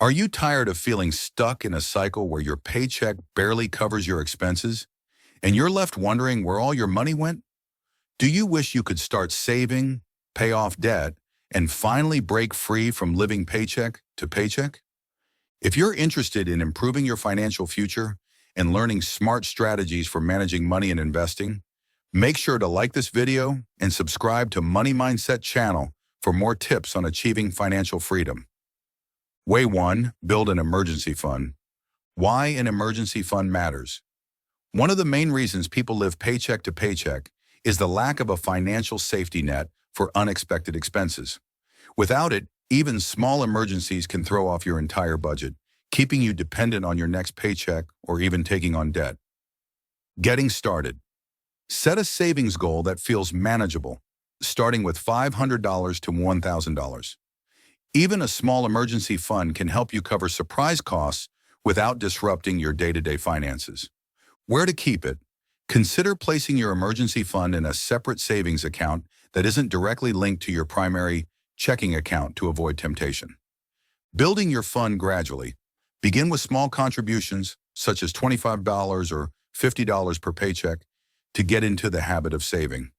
Are you tired of feeling stuck in a cycle where your paycheck barely covers your expenses and you're left wondering where all your money went? Do you wish you could start saving, pay off debt, and finally break free from living paycheck to paycheck? If you're interested in improving your financial future and learning smart strategies for managing money and investing, make sure to like this video and subscribe to Money Mindset channel for more tips on achieving financial freedom. Way 1. Build an emergency fund. Why an emergency fund matters. One of the main reasons people live paycheck to paycheck is the lack of a financial safety net for unexpected expenses. Without it, even small emergencies can throw off your entire budget, keeping you dependent on your next paycheck or even taking on debt. Getting started. Set a savings goal that feels manageable, starting with $500 to $1,000. Even a small emergency fund can help you cover surprise costs without disrupting your day-to-day finances. Where to keep it? Consider placing your emergency fund in a separate savings account that isn't directly linked to your primary checking account to avoid temptation. Building your fund gradually. Begin with small contributions, such as $25 or $50 per paycheck, to get into the habit of saving.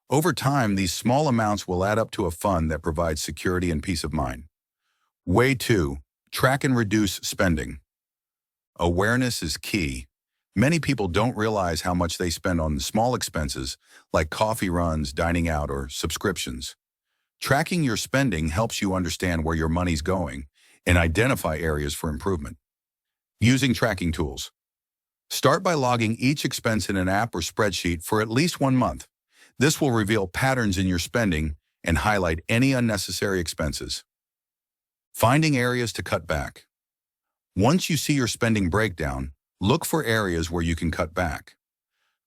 Over time, these small amounts will add up to a fund that provides security and peace of mind. Way 2. Track and reduce spending. Awareness is key. Many people don't realize how much they spend on small expenses like coffee runs, dining out, or subscriptions. Tracking your spending helps you understand where your money's going and identify areas for improvement. Using tracking tools. Start by logging each expense in an app or spreadsheet for at least 1 month. This will reveal patterns in your spending and highlight any unnecessary expenses. Finding areas to cut back. Once you see your spending breakdown, look for areas where you can cut back.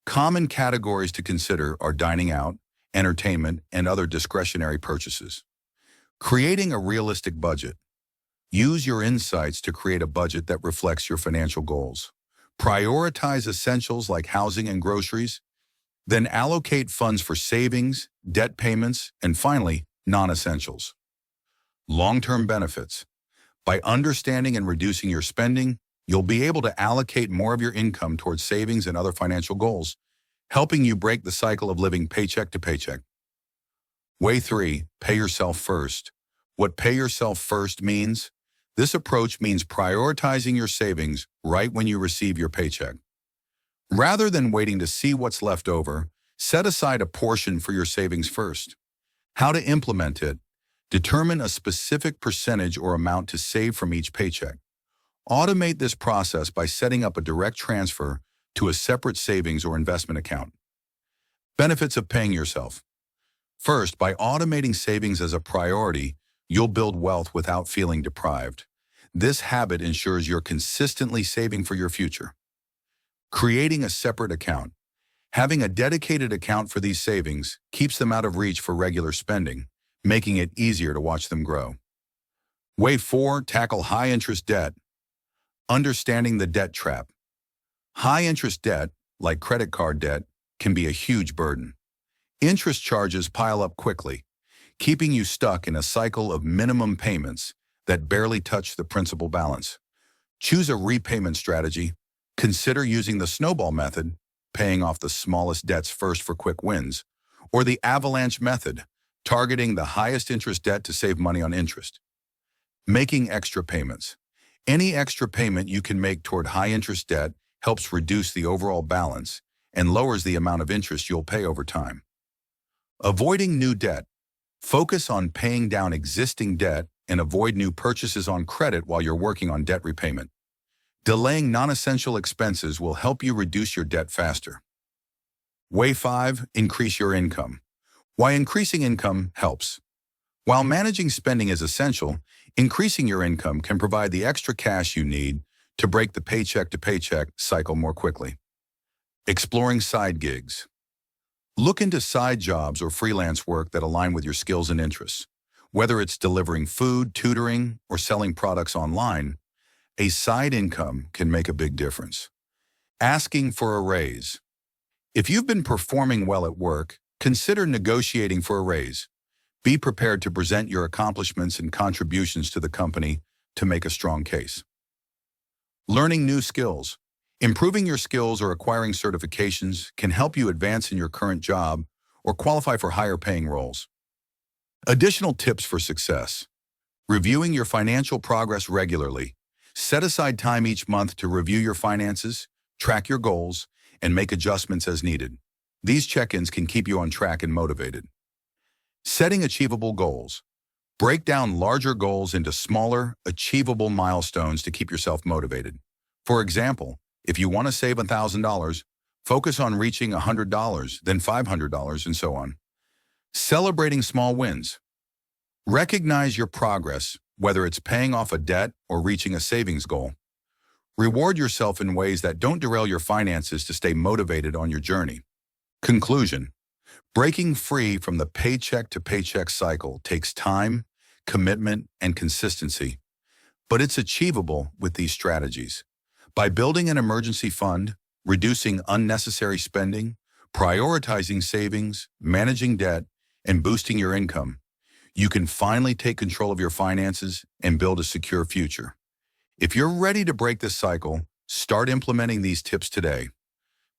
Common categories to consider are dining out, entertainment, and other discretionary purchases. Creating a realistic budget. Use your insights to create a budget that reflects your financial goals. Prioritize essentials like housing and groceries. Then allocate funds for savings, debt payments, and finally, non-essentials. Long-term benefits. By understanding and reducing your spending, you'll be able to allocate more of your income towards savings and other financial goals, helping you break the cycle of living paycheck to paycheck. Way 3. Pay yourself first. What pay yourself first means? This approach means prioritizing your savings right when you receive your paycheck. Rather than waiting to see what's left over, set aside a portion for your savings first. How to implement it? Determine a specific percentage or amount to save from each paycheck. Automate this process by setting up a direct transfer to a separate savings or investment account. Benefits of paying yourself. First, by automating savings as a priority, you'll build wealth without feeling deprived. This habit ensures you're consistently saving for your future. Creating a separate account. Having a dedicated account for these savings keeps them out of reach for regular spending, making it easier to watch them grow. Way 4. Tackle high-interest debt. Understanding the debt trap. High-interest debt, like credit card debt, can be a huge burden. Interest charges pile up quickly, keeping you stuck in a cycle of minimum payments that barely touch the principal balance. Choose a repayment strategy. Consider using the snowball method, paying off the smallest debts first for quick wins, or the avalanche method, targeting the highest interest debt to save money on interest. Making extra payments. Any extra payment you can make toward high-interest debt helps reduce the overall balance and lowers the amount of interest you'll pay over time. Avoiding new debt. Focus on paying down existing debt and avoid new purchases on credit while you're working on debt repayment. Delaying non-essential expenses will help you reduce your debt faster. Way 5. Increase your income. Why increasing income helps. While managing spending is essential, increasing your income can provide the extra cash you need to break the paycheck-to-paycheck cycle more quickly. Exploring side gigs. Look into side jobs or freelance work that align with your skills and interests. Whether it's delivering food, tutoring, or selling products online, a side income can make a big difference. Asking for a raise. If you've been performing well at work, consider negotiating for a raise. Be prepared to present your accomplishments and contributions to the company to make a strong case. Learning new skills. Improving your skills or acquiring certifications can help you advance in your current job or qualify for higher-paying roles. Additional tips for success. Reviewing your financial progress regularly. Set aside time each month to review your finances, track your goals, and make adjustments as needed. These check-ins can keep you on track and motivated. Setting achievable goals. Break down larger goals into smaller, achievable milestones to keep yourself motivated. For example, if you want to save $1,000, focus on reaching $100, then $500, and so on. Celebrating small wins. Recognize your progress, whether it's paying off a debt or reaching a savings goal. Reward yourself in ways that don't derail your finances to stay motivated on your journey. Conclusion. Breaking free from the paycheck-to-paycheck cycle takes time, commitment, and consistency, but it's achievable with these strategies. By building an emergency fund, reducing unnecessary spending, prioritizing savings, managing debt, and boosting your income, you can finally take control of your finances and build a secure future. If you're ready to break this cycle, start implementing these tips today.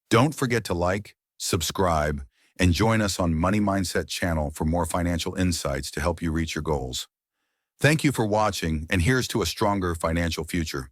Don't forget to like, subscribe, and join us on Money Mindset channel for more financial insights to help you reach your goals. Thank you for watching, and here's to a stronger financial future.